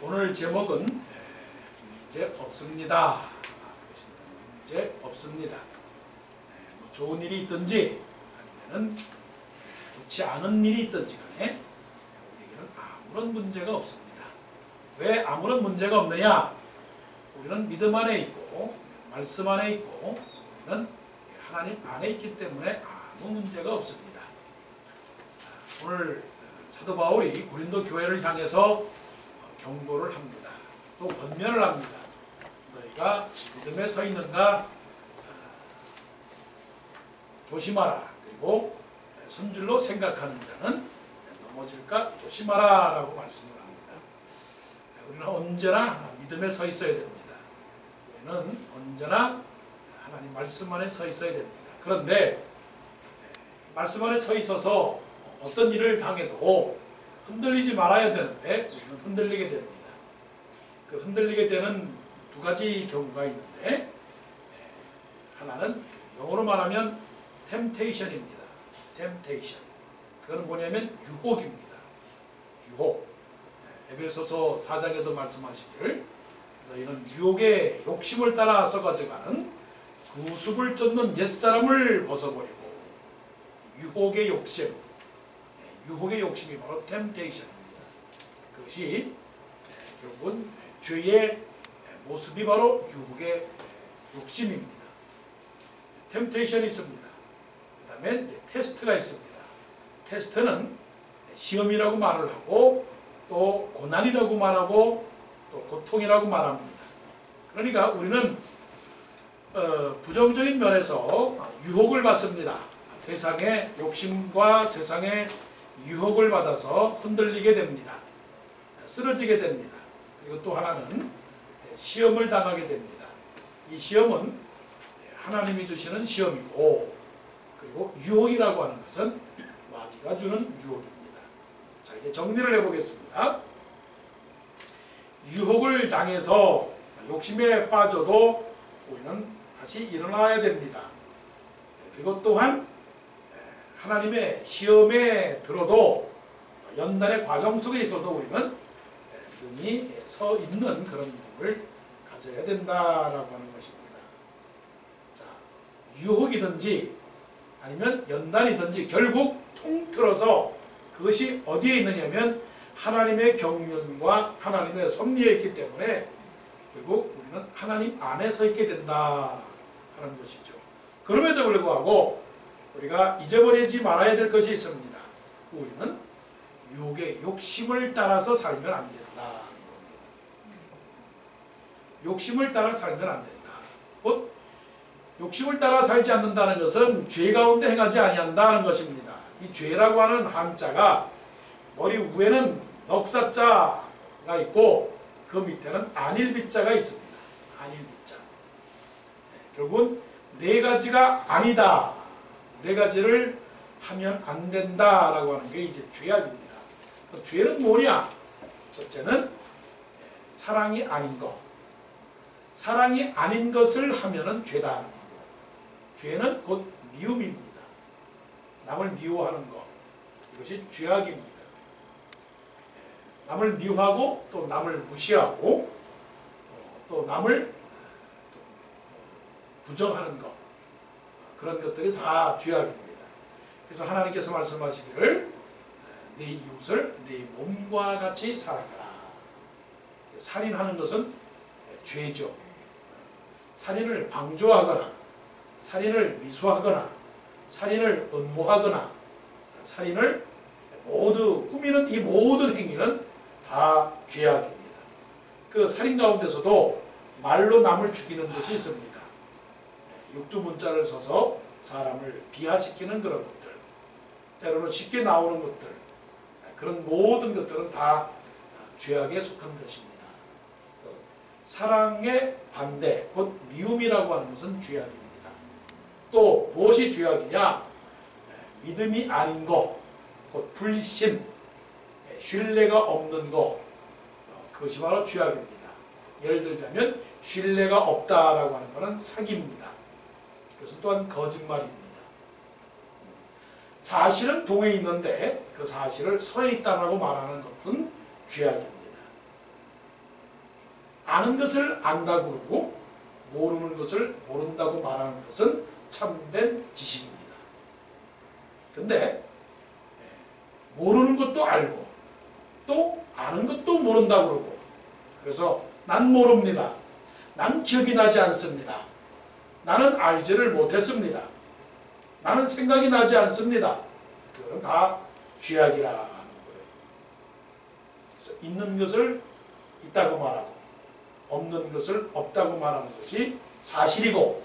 오늘 제목은 문제 없습니다. 문제 없습니다. 뭐 좋은 일이 있든지 아니면은 좋지 않은 일이 있든지 간에 우리에게는 아무런 문제가 없습니다. 왜 아무런 문제가 없느냐? 우리는 믿음 안에 있고 말씀 안에 있고 우리는 하나님 안에 있기 때문에 아무 문제가 없습니다. 오늘 사도 바울이 고린도 교회를 향해서 경고를 합니다. 또 권면을 합니다. 너희가 믿음에 서 있는가 조심하라. 그리고 선줄로 생각하는 자는 넘어질까 조심하라 라고 말씀을 합니다. 우리는 언제나 믿음에 서 있어야 됩니다. 우리는 언제나 하나님 말씀 안에 서 있어야 됩니다. 그런데 말씀 안에 서 있어서 어떤 일을 당해도 흔들리지 말아야 되는데 우리는 흔들리게 됩니다. 그 흔들리게 되는 두 가지 경우가 있는데 하나는 영어로 말하면 temptation입니다. temptation. 그건 뭐냐면 유혹입니다. 유혹. 에베소서 4장에도 말씀하시기를 너희는 유혹의 욕심을 따라서 가져가는 구습을 쫓는 옛사람을 벗어버리고 유혹의 욕심. 유혹의 욕심이 바로 temptation입니다. 그것이 결국은 죄의 모습이 바로 유혹의 욕심입니다. temptation이 있습니다. 그 다음에 테스트가 있습니다. 테스트는 시험이라고 말을 하고 또 고난이라고 말하고 또 고통이라고 말합니다. 그러니까 우리는 부정적인 면에서 유혹을 받습니다. 세상의 욕심과 세상의 유혹을 받아서 흔들리게 됩니다. 쓰러지게 됩니다. 그리고 또 하나는 시험을 당하게 됩니다. 이 시험은 하나님이 주시는 시험이고 그리고 유혹이라고 하는 것은 마귀가 주는 유혹입니다. 자, 이제 정리를 해보겠습니다. 유혹을 당해서 욕심에 빠져도 우리는 다시 일어나야 됩니다. 그리고 또한 하나님의 시험에 들어도 연단의 과정 속에 있어도 우리는 능히 서 있는 그런 믿음을 가져야 된다라고 하는 것입니다. 자, 유혹이든지 아니면 연단이든지 결국 통틀어서 그것이 어디에 있느냐면 하나님의 경륜과 하나님의 섭리에 있기 때문에 결국 우리는 하나님 안에 서 있게 된다 하는 것이죠. 그럼에도 불구하고 우리가 잊어버리지 말아야 될 것이 있습니다. 우리는 유혹의 욕심을 따라서 살면 안 된다. 욕심을 따라 살면 안 된다. 곧 욕심을 따라 살지 않는다는 것은 죄 가운데 행하지 아니한다는 것입니다. 이 죄라고 하는 한자가 머리 위에는 넉사자가 있고 그 밑에는 안일비자가 있습니다. 안일비자. 결국은 네 가지가 아니다. 네 가지를 하면 안 된다라고 하는 게 이제 죄악입니다. 죄는 뭐냐? 첫째는 사랑이 아닌 것. 사랑이 아닌 것을 하면은 죄다. 죄는 곧 미움입니다. 남을 미워하는 것. 이것이 죄악입니다. 남을 미워하고 또 남을 무시하고 또 남을 부정하는 것. 그런 것들이 다 죄악입니다. 그래서 하나님께서 말씀하시기를 네 이웃을 네 몸과 같이 사랑하라. 살인하는 것은 죄죠. 살인을 방조하거나 살인을 미수하거나 살인을 음모하거나 살인을 모두 꾸미는 이 모든 행위는 다 죄악입니다. 그 살인 가운데서도 말로 남을 죽이는 것이 있습니다. 육두문자를 써서 사람을 비하시키는 그런 것들, 때로는 쉽게 나오는 것들, 그런 모든 것들은 다 죄악에 속한 것입니다. 사랑의 반대, 곧 미움이라고 하는 것은 죄악입니다. 또 무엇이 죄악이냐? 믿음이 아닌 것, 곧 불신, 신뢰가 없는 것, 그것이 바로 죄악입니다. 예를 들자면 신뢰가 없다라고 하는 것은 사기입니다. 그것은 또한 거짓말입니다. 사실은 동에 있는데 그 사실을 서에 있다라고 말하는 것은 죄악입니다. 아는 것을 안다고 그러고 모르는 것을 모른다고 말하는 것은 참된 지식입니다. 근데 모르는 것도 알고 또 아는 것도 모른다고 그러고 그래서 난 모릅니다. 난 기억이 나지 않습니다. 나는 알지를 못했습니다. 나는 생각이 나지 않습니다. 그건 다 죄악이라는 거예요. 그래서 있는 것을 있다고 말하고 없는 것을 없다고 말하는 것이 사실이고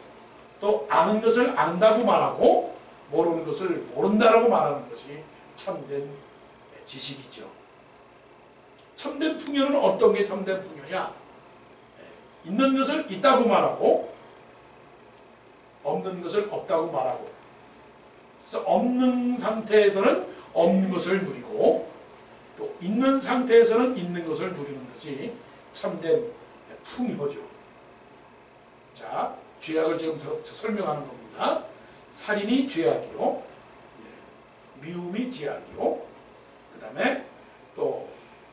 또 아는 것을 안다고 말하고 모르는 것을 모른다라고 말하는 것이 참된 지식이죠. 참된 풍요는 어떤 게 참된 풍요냐? 있는 것을 있다고 말하고 없는 것을 없다고 말하고 그래서 없는 상태에서는 없는 것을 누리고 또 있는 상태에서는 있는 것을 누리는 것이 참된 풍요죠. 자, 죄악을 지금 설명하는 겁니다. 살인이 죄악이요, 미움이 죄악이요, 그 다음에 또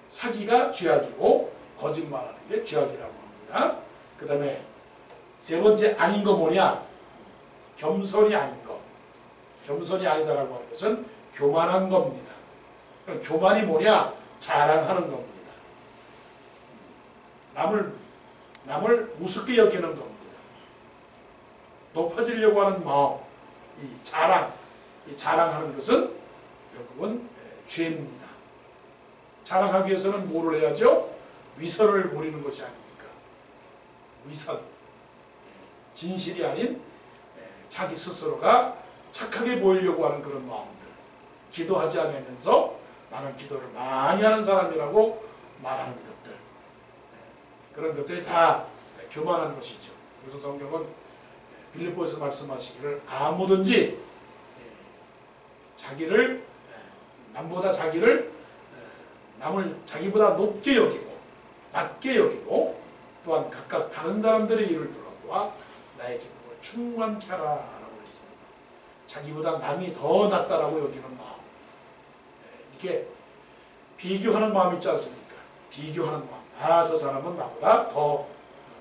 사기가 죄악이고 거짓말하는 게 죄악이라고 합니다. 그 다음에 세 번째 아닌 거 뭐냐? 겸손이 아닌 거. 겸손이 아니다라고 하는 것은 교만한 겁니다. 그럼 교만이 뭐냐? 자랑하는 겁니다. 남을 우습게 여기는 겁니다. 높아지려고 하는 마음, 이 자랑하는 것은 결국은 죄입니다. 자랑하기 위해서는 뭐를 해야죠? 위선을 부리는 것이 아닙니까? 위선, 진실이 아닌 자기 스스로가 착하게 보이려고 하는 그런 마음들, 기도하지 않으면서 나는 기도를 많이 하는 사람이라고 말하는 것들, 그런 것들이 다 교만한 것이죠. 그래서 성경은 빌립보에서 말씀하시기를 아무든지 남을 자기보다 높게 여기고 낮게 여기고 또한 각각 다른 사람들의 일을 돌아보아 나의 기쁨을 충만케 하라라고 했습니다. 자기보다 남이 더 낫다라고 여기는 마음, 이렇게 비교하는 마음 있지 않습니까? 비교하는 마음. 아, 저 사람은 나보다 더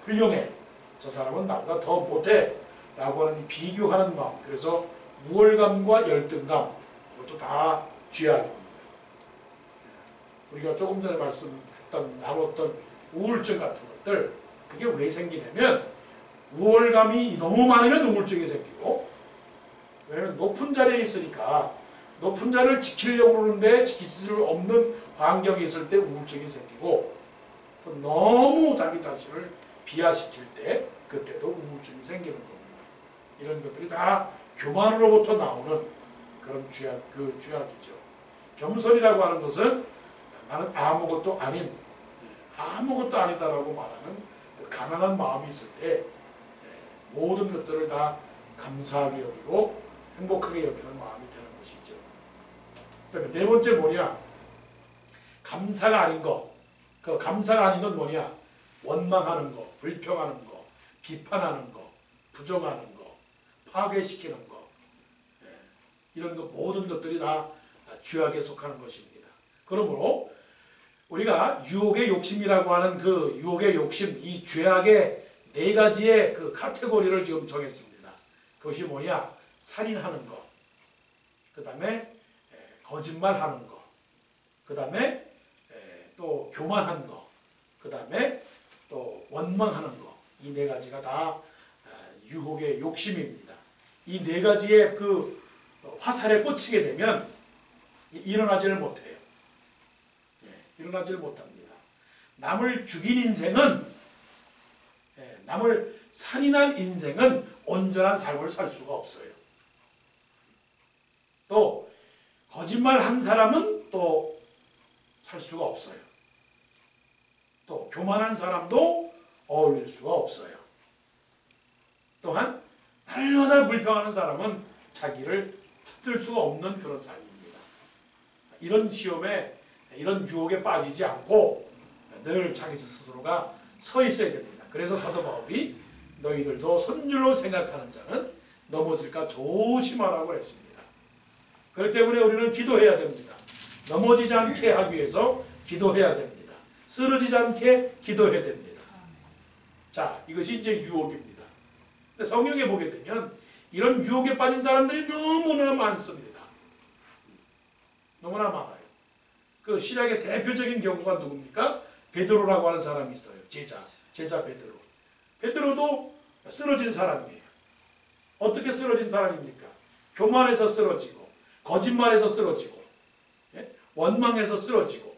훌륭해, 저 사람은 나보다 더 못해 라고 하는 이 비교하는 마음, 그래서 우월감과 열등감, 이것도 다 죄악입니다. 우리가 조금 전에 나눴던 우울증 같은 것들, 그게 왜 생기냐면 우월감이 너무 많으면 우울증이 생기고, 왜냐하면 높은 자리에 있으니까 높은 자리를 지키려고 그러는데 지킬 수 없는 환경에 있을 때 우울증이 생기고, 또 너무 자기 자신을 비하시킬 때 그때도 우울증이 생기는 겁니다. 이런 것들이 다 교만으로부터 나오는 그런 죄악이죠. 겸손이라고 하는 것은 나는 아무것도 아니다라고 말하는 가난한 마음이 있을 때 모든 것들을 다 감사하게 여기고 행복하게 여기는 마음이 되는 것이죠. 그다음에 네 번째 뭐냐? 감사가 아닌 거. 그 감사가 아닌 건 뭐냐? 원망하는 거, 불평하는 거, 비판하는 거, 부정하는 거, 파괴시키는 거, 이런 것 모든 것들이 다 죄악에 속하는 것입니다. 그러므로 우리가 유혹의 욕심이라고 하는 그 유혹의 욕심, 이 죄악의 네 가지의 그 카테고리를 지금 정했습니다. 그것이 뭐냐? 살인하는 거, 그 다음에 거짓말하는 거, 그 다음에 또 교만한 거, 그 다음에 또 원망하는 거, 이 네 가지가 다 유혹의 욕심입니다. 이 네 가지의 그 화살에 꽂히게 되면 일어나지를 못해요. 일어나지를 못합니다. 남을 죽인 인생은, 남을 살인한 인생은 온전한 삶을 살 수가 없어요. 또 거짓말한 사람은 또 살 수가 없어요. 또 교만한 사람도 어울릴 수가 없어요. 또한 날마다 불평하는 사람은 자기를 찾을 수가 없는 그런 삶입니다. 이런 시험에, 이런 유혹에 빠지지 않고 늘 자기 스스로가 서 있어야 됩니다. 그래서 사도 바울이 너희들도 손줄로 생각하는 자는 넘어질까 조심하라고 했습니다. 그렇기 때문에 우리는 기도해야 됩니다. 넘어지지 않게 하기 위해서 기도해야 됩니다. 쓰러지지 않게 기도해야 됩니다. 자, 이것이 이제 유혹입니다. 근데 성경에 보게 되면 이런 유혹에 빠진 사람들이 너무나 많습니다. 너무나 많아요. 그 신약의 대표적인 경우가 누굽니까? 베드로라고 하는 사람이 있어요. 제자 베드로. 베드로도 쓰러진 사람이에요. 어떻게 쓰러진 사람입니까? 교만해서 쓰러지고, 거짓말해서 쓰러지고, 예? 원망해서 쓰러지고,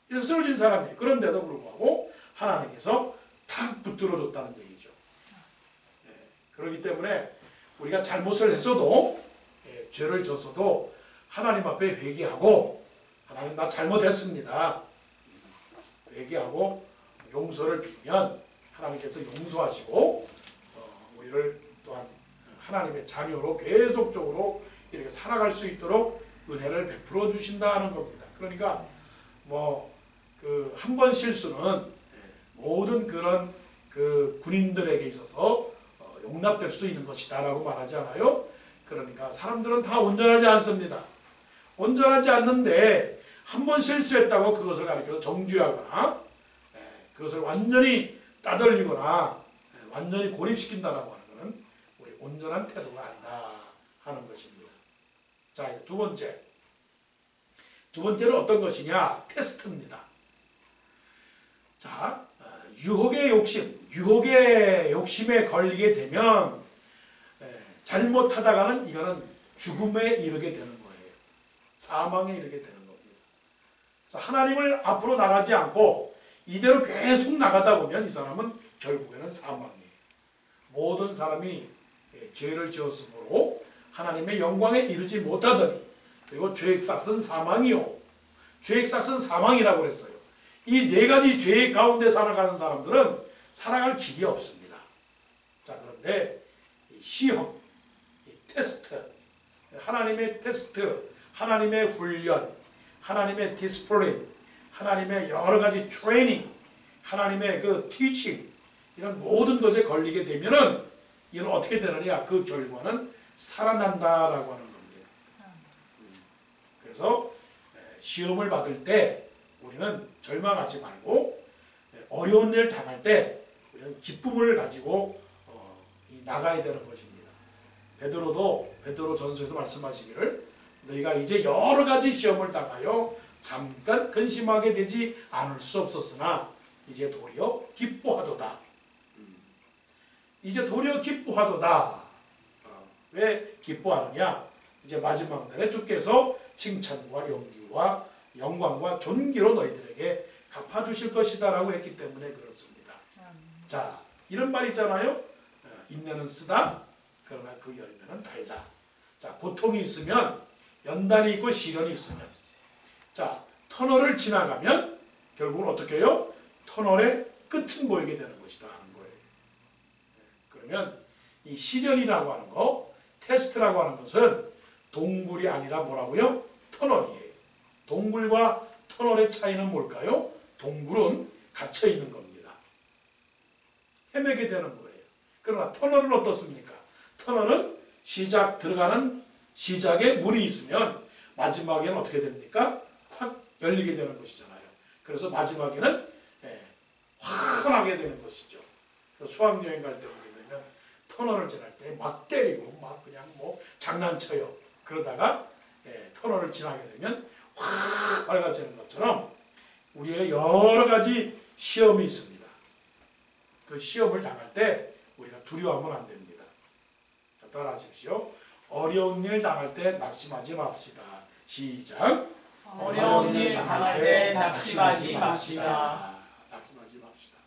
이래서 쓰러진 사람이에요. 그런데도 불구하고 하나님께서 탁 붙들어줬다는 얘기죠. 예, 그렇기 때문에 우리가 잘못을 했어도, 예, 죄를 졌어도 하나님 앞에 회개하고, 하나님 나 잘못했습니다. 회개하고 용서를 빌면 하나님께서 용서하시고 우리를 또한 하나님의 자녀로 계속적으로 이렇게 살아갈 수 있도록 은혜를 베풀어 주신다는 겁니다. 그러니까 뭐 그 한 번 실수는 모든 그런 그 군인들에게 있어서 용납될 수 있는 것이다라고 말하잖아요. 그러니까 사람들은 다 온전하지 않습니다. 온전하지 않는데 한 번 실수했다고 그것을 가리켜 정죄하거나 그것을 완전히 따돌리거나 완전히 고립시킨다라고 하는 것은 우리 온전한 태도가 아니다 하는 것입니다. 자, 이제 두 번째는 어떤 것이냐? 테스트입니다. 자, 유혹의 욕심에 걸리게 되면 잘못하다가는 이거는 죽음에 이르게 되는 거예요. 사망에 이르게 되는 겁니다. 하나님을 앞으로 나가지 않고 이대로 계속 나가다 보면 이 사람은 결국에는 사망이에요. 모든 사람이 죄를 지었으므로 하나님의 영광에 이르지 못하더니, 그리고 죄의 삭은 사망이요. 죄의 삭은 사망이라고 그랬어요. 이 네 가지 죄 가운데 살아가는 사람들은 살아갈 길이 없습니다. 자, 그런데 이 시험, 이 테스트, 하나님의 테스트, 하나님의 훈련, 하나님의 디스플레이, 하나님의 여러 가지 트레이닝, 하나님의 그 티칭, 이런 모든 것에 걸리게 되면은 이건 어떻게 되느냐? 그 결과는 살아난다라고 하는 겁니다. 그래서 시험을 받을 때 우리는 절망하지 말고, 어려운 일을 당할 때 우리는 기쁨을 가지고 나가야 되는 것입니다. 베드로 전서에서 말씀하시기를 너희가 이제 여러 가지 시험을 당하여 잠깐 근심하게 되지 않을 수 없었으나 이제 도리어 기뻐하도다. 이제 도리어 기뻐하도다. 왜 기뻐하느냐? 이제 마지막 날에 주께서 칭찬과 용기와 영광과 존귀로 너희들에게 갚아주실 것이다 라고 했기 때문에 그렇습니다. 자, 이런 말 있잖아요. 인내는 쓰다, 그러나 그 열매는 달다. 자, 고통이 있으면, 연단이 있고 시련이 있으면, 자, 터널을 지나가면 결국은 어떻게 해요? 터널의 끝은 보이게 되는 것이다 하는 거예요. 그러면 이 시련이라고 하는 거, 테스트라고 하는 것은 동굴이 아니라 뭐라고요? 터널이에요. 동굴과 터널의 차이는 뭘까요? 동굴은 갇혀 있는 겁니다. 헤매게 되는 거예요. 그러나 터널은 어떻습니까? 터널은 들어가는 시작에 문이 있으면 마지막에는 어떻게 됩니까? 확 열리게 되는 것이잖아요. 그래서 마지막에는 환하게 되는 것이죠. 수학여행 갈 때 보게 되면 터널을 지날 때 막 때리고 막 그냥 뭐 장난쳐요. 그러다가 터널을 지나게 되면 확 밝아지는 것처럼 우리의 여러 가지 시험이 있습니다. 그 시험을 당할 때 우리가 두려워하면 안 됩니다. 자, 따라하십시오. 어려운 일 당할 때 낙심하지 맙시다. 시작. 어려운 일 당할 때 낙심하지 맙시다. 낙심하지 맙시다.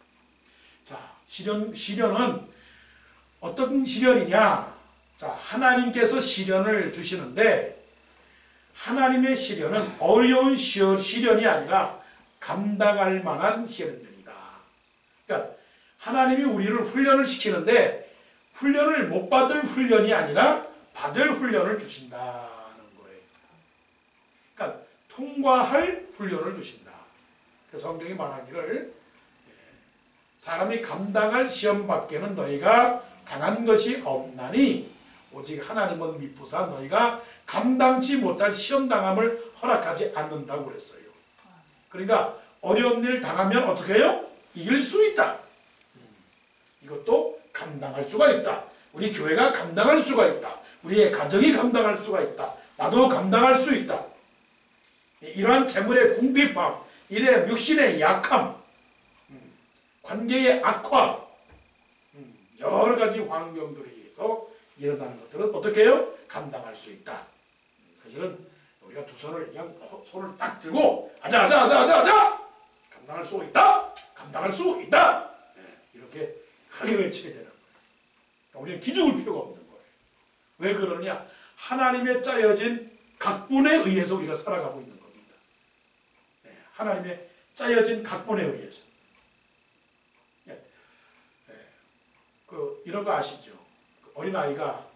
자, 시련은 어떤 시련이냐? 자, 하나님께서 시련을 주시는데 하나님의 시련은 어려운 시련이 아니라 감당할 만한 시련입니다. 그러니까 하나님이 우리를 훈련을 시키는데 훈련을 못 받을 훈련이 아니라 받을 훈련을 주신다는 거예요. 그러니까 통과할 훈련을 주신다. 그 성경이 말하기를 사람이 감당할 시험밖에는 너희가 당한 것이 없나니 오직 하나님은 미쁘사 너희가 감당치 못할 시험당함을 허락하지 않는다고 그랬어요. 그러니까 어려운 일 당하면 어떻게 해요? 이길 수 있다. 이것도 감당할 수가 있다. 우리 교회가 감당할 수가 있다. 우리의 가정이 감당할 수가 있다. 나도 감당할 수 있다. 이러한 재물의 궁핍함, 이래 육신의 약함, 관계의 악화, 여러 가지 환경들에 의해서 일어나는 것들은 어떻게 해요? 감당할 수 있다. 사실은 우리가 두 손을 그냥 손을 딱 들고 아자 감당할 수 있다. 감당할 수 있다. 이렇게 크게 외치게 되는 거예요. 우리는 기죽을 필요가 없는 거예요. 왜 그러느냐? 하나님의 짜여진 각본에 의해서 우리가 살아가고 있는 겁니다. 하나님의 짜여진 각본에 의해서. 이런 거 아시죠? 어린아이가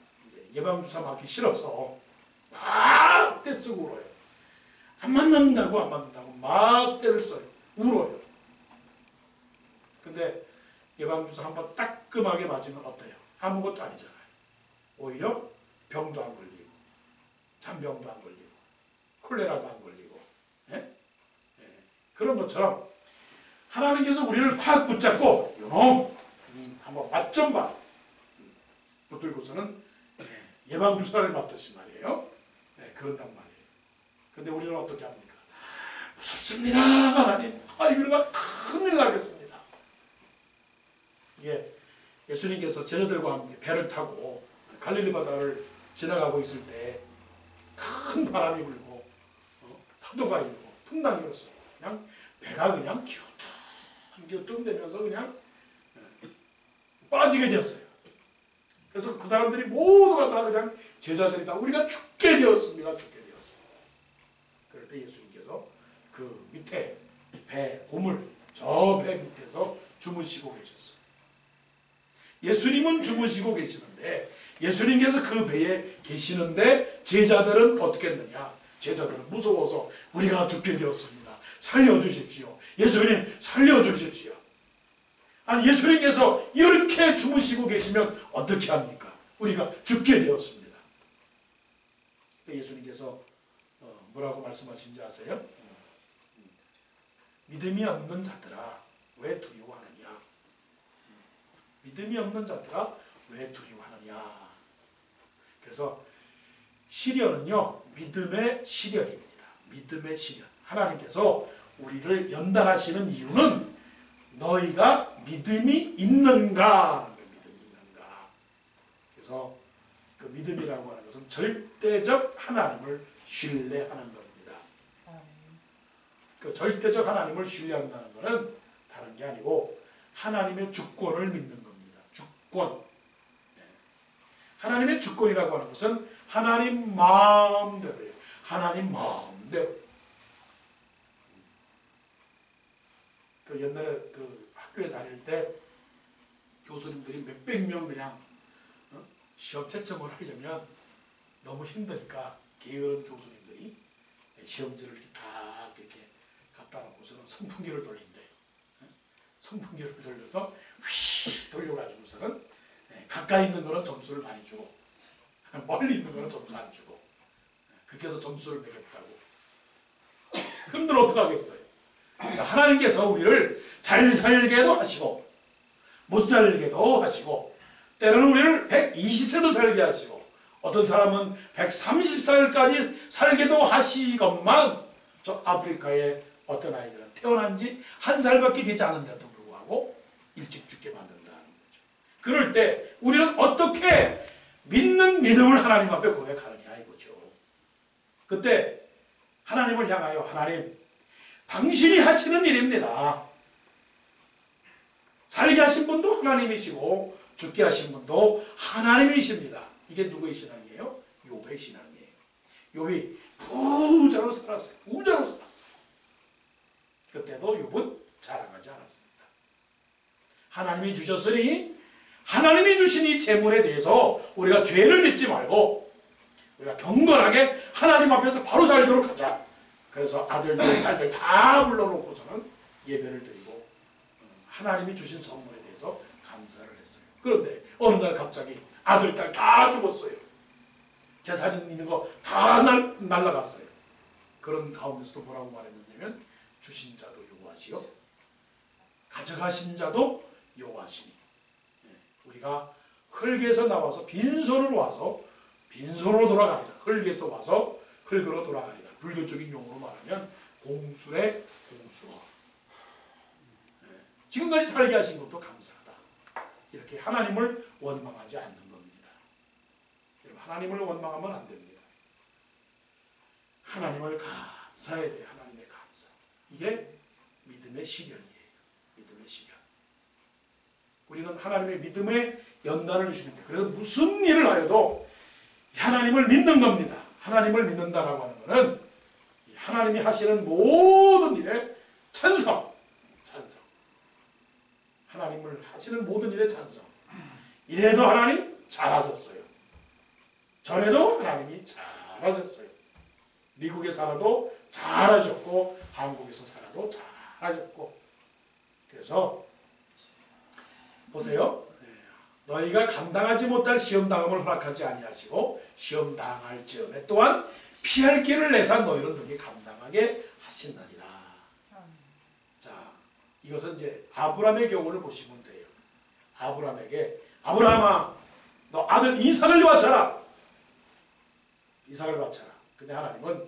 예방주사 맞기 싫어서 막 떼쓰고 울어요. 안 맞는다고 막 떼를 써요. 울어요. 근데 예방주사 한번 따끔하게 맞으면 어때요? 아무것도 아니잖아요. 오히려 병도 안 걸리고 잔병도 안 걸리고 콜레라도 안 걸리고 그런 것처럼 하나님께서 우리를 콱 붙잡고 요놈 한번 맛 좀 봐. 붙들고서는 예방주사를 맞듯이 말이에요. 그런단 말이에요. 근데 우리는 어떻게 합니까? 무섭습니다 하나님. 이러다 큰일 나겠습니다. 예수님께서 제자들과 함께 배를 타고 갈릴리 바다를 지나가고 있을 때 큰 바람이 불고 파도가 일고 풍랑이 일었어요. 그냥 배가 그냥 기어뚱되면서 그냥 빠지게 되었어요. 그래서 그 사람들이 모두가 다 그냥 제자들이다. 우리가 죽게 되었습니다. 죽게 되었어요. 그럴 때 예수님께서 그 밑에 배, 고물, 저 배 밑에서 주무시고 계셨어요. 예수님은 주무시고 계시는데 예수님께서 그 배에 계시는데 제자들은 어떻게 했느냐? 제자들은 무서워서 우리가 죽게 되었습니다. 살려주십시오. 예수님 살려주십시오. 아니 예수님께서 이렇게 주무시고 계시면 어떻게 합니까? 우리가 죽게 되었습니다. 예수님께서 뭐라고 말씀하신지 아세요? 믿음이 없는 자들아 왜 두려워하느냐? 믿음이 없는 자들아 왜 두려워하느냐? 그래서 시련은요 믿음의 시련입니다. 믿음의 시련. 하나님께서 우리를 연단하시는 이유는 너희가 믿음이 있는가? 믿음이 있는가? 그래서 그 믿음이라고 하는 것은 절대적 하나님을 신뢰하는 겁니다. 그 절대적 하나님을 신뢰한다는 것은 다른 게 아니고 하나님의 주권을 믿는 겁니다. 주권. 하나님의 주권이라고 하는 것은 하나님 마음대로예요. 하나님 마음대로. 그 옛날에 그 학교에 다닐 때 교수님들이 몇백 명 그냥 시험 채점을 하려면 너무 힘드니까 게으른 교수님들이 시험지를 이렇게 다 이렇게 갖다 놓고서는 선풍기를 돌린대요. 선풍기를 돌려서 휘 돌려가지고서는 가까이 있는 거는 점수를 많이 주고 멀리 있는 거는 점수 안 주고 그렇게 해서 점수를 매겼다고. 그럼들 어떡하겠어요? 하나님께서 우리를 잘 살게도 하시고 못 살게도 하시고 때로는 우리를 120세도 살게 하시고 어떤 사람은 130살까지 살게도 하시건만 저 아프리카의 어떤 아이들은 태어난 지 1살밖에 되지 않은데도 불구하고 일찍 죽게 만든다는 거죠. 그럴 때 우리는 어떻게 믿는 믿음을 하나님 앞에 고백하느냐 이거죠. 그때 하나님을 향하여 하나님 당신이 하시는 일입니다. 살게 하신 분도 하나님이시고 죽게 하신 분도 하나님이십니다. 이게 누구의 신앙이에요? 욥의 신앙이에요. 욥이 부자로 살았어요. 부자로 살았어요. 그때도 욥은 자랑하지 않았습니다. 하나님이 주셨으니 하나님이 주신 이 재물에 대해서 우리가 죄를 짓지 말고 우리가 경건하게 하나님 앞에서 바로 살도록 하자. 그래서 아들들, 딸들 다 불러놓고서는 예배를 드리고 하나님이 주신 선물에 대해서 감사를 했어요. 그런데 어느 날 갑자기 아들, 딸 다 죽었어요. 재산 있는 거 다 날라갔어요. 그런 가운데서도 뭐라고 말했느냐면 주신 자도 여호와시요 가져가신 자도 여호와시니 우리가 흙에서 나와서 빈손으로 와서 빈손으로 돌아가리라. 흙에서 와서 흙으로 돌아가리라. 불교적인 용어로 말하면 공수의 공수어. 지금까지 살게 하신 것도 감사하다. 이렇게 하나님을 원망하지 않는 겁니다. 여러분, 하나님을 원망하면 안 됩니다. 하나님을 감사해야 돼요. 하나님의 감사. 이게 믿음의 실현이에요. 믿음의 실현. 우리는 하나님의 믿음의 연단을 주시는 거예요. 그래서 무슨 일을 하여도 하나님을 믿는 겁니다. 하나님을 믿는다라고 하는 것은 하나님이 하시는 모든 일에 찬성. 하나님을 하시는 모든 일에 찬성. 이래도 하나님 잘하셨어요. 저래도 하나님이 잘하셨어요. 미국에 살아도 잘하셨고 한국에서 살아도 잘하셨고. 그래서 보세요. 너희가 감당하지 못할 시험당함을 허락하지 아니하시고 시험당할 즈음에 또한 피할 길을 내사 너희를 능히 감당하게 하신다니라. 자, 이것은 이제 아브라함의 경우를 보시면 돼요. 아브라함에게 아브라함아 너 아들 이삭을 바쳐라. 이삭을 바쳐라. 근데 하나님은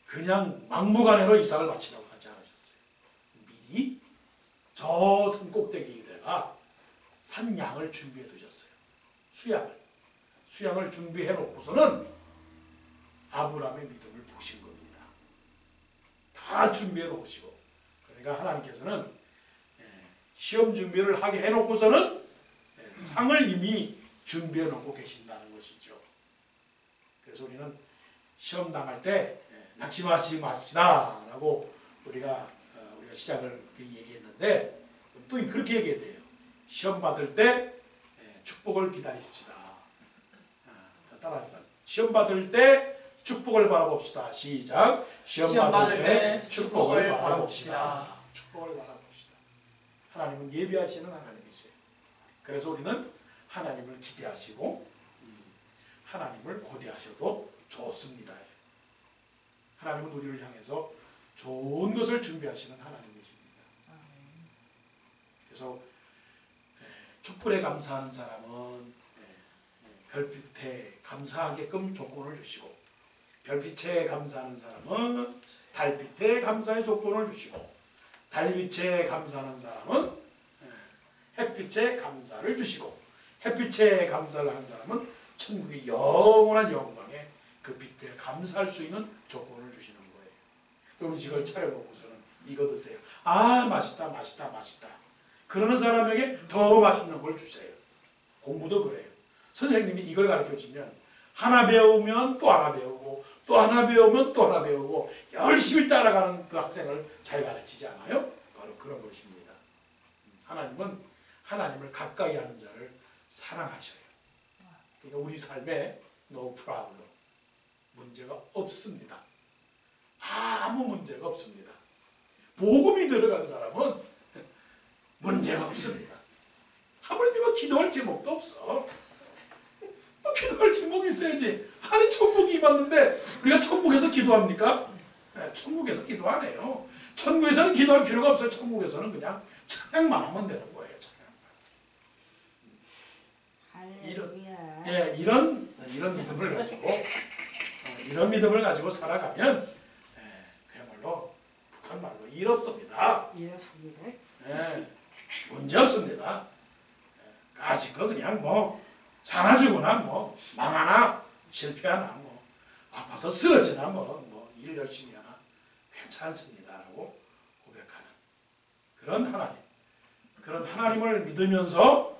그냥 막무가내로 이삭을 바치라고 하지 않으셨어요. 미리 저 산 꼭대기에다가 산 양을 준비해 두셨어요. 수양을 준비해 놓고서는 아브라함의 믿음을 보신 겁니다. 다 준비해 놓으시고. 그러니까 하나님께서는 시험 준비를 하게 해놓고서는 상을 이미 준비해 놓고 계신다는 것이죠. 그래서 우리는 시험 당할 때 낙심하지 마십시다 라고 우리가 시작을 얘기했는데 또 그렇게 얘기해야 돼요. 시험 받을 때 축복을 기다리십시다. 따라합니다. 시험 받을 때 축복을 바라봅시다. 시작. 시험 받을 때 축복을 바라봅시다. 축복을 바라봅시다. 하나님은 예비하시는 하나님이세요. 그래서 우리는 하나님을 기대하시고 하나님을 고대하셔도 좋습니다. 하나님은 우리를 향해서 좋은 것을 준비하시는 하나님이십니다. 그래서 촛불에 감사하는 사람은 별빛에 감사하게끔 조건을 주시고, 별빛에 감사하는 사람은 달빛에 감사의 조건을 주시고, 달빛에 감사하는 사람은 햇빛에 감사를 주시고, 햇빛에 감사를 하는 사람은 천국의 영원한 영광에 그 빛에 감사할 수 있는 조건을 주시는 거예요. 음식을 차려놓고서는 이거 드세요. 아 맛있다 맛있다 맛있다. 그러는 사람에게 더 맛있는 걸 주세요. 공부도 그래요. 선생님이 이걸 가르쳐주면 하나 배우면 또 하나 배우고 또 하나 배우면 또 하나 배우고 열심히 따라가는 그 학생을 잘 가르치지 않아요? 바로 그런 것입니다. 하나님은 하나님을 가까이 하는 자를 사랑하셔요. 그러니까 우리 삶에 no problem. 문제가 없습니다. 아무 문제가 없습니다. 복음이 들어간 사람은 문제가 없습니다. 하물며 기도할 제목도 없어. 기도할 제목이 있어야지. 아니 천국이 임했는데 우리가 천국에서 기도합니까? 네, 천국에서 기도 안 해요. 천국에서는 기도할 필요가 없어요. 천국에서는 그냥 찬양만 하면 되는 거예요. 이런 믿음을 가지고 이런 믿음을 가지고 살아가면 그야말로 북한 말로 일 없습니다. 일 없습니다. 문제 없습니다. 가지고 그냥 뭐 사나 죽으나 뭐 망하나 실패하나 뭐 아파서 쓰러지나 뭐 일 열심히 하나 괜찮습니다라고 고백하는 그런 하나님, 그런 하나님을 믿으면서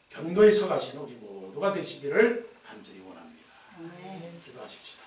견고히 서가시는 우리 모두가 되시기를 간절히 원합니다. 기도하십시다.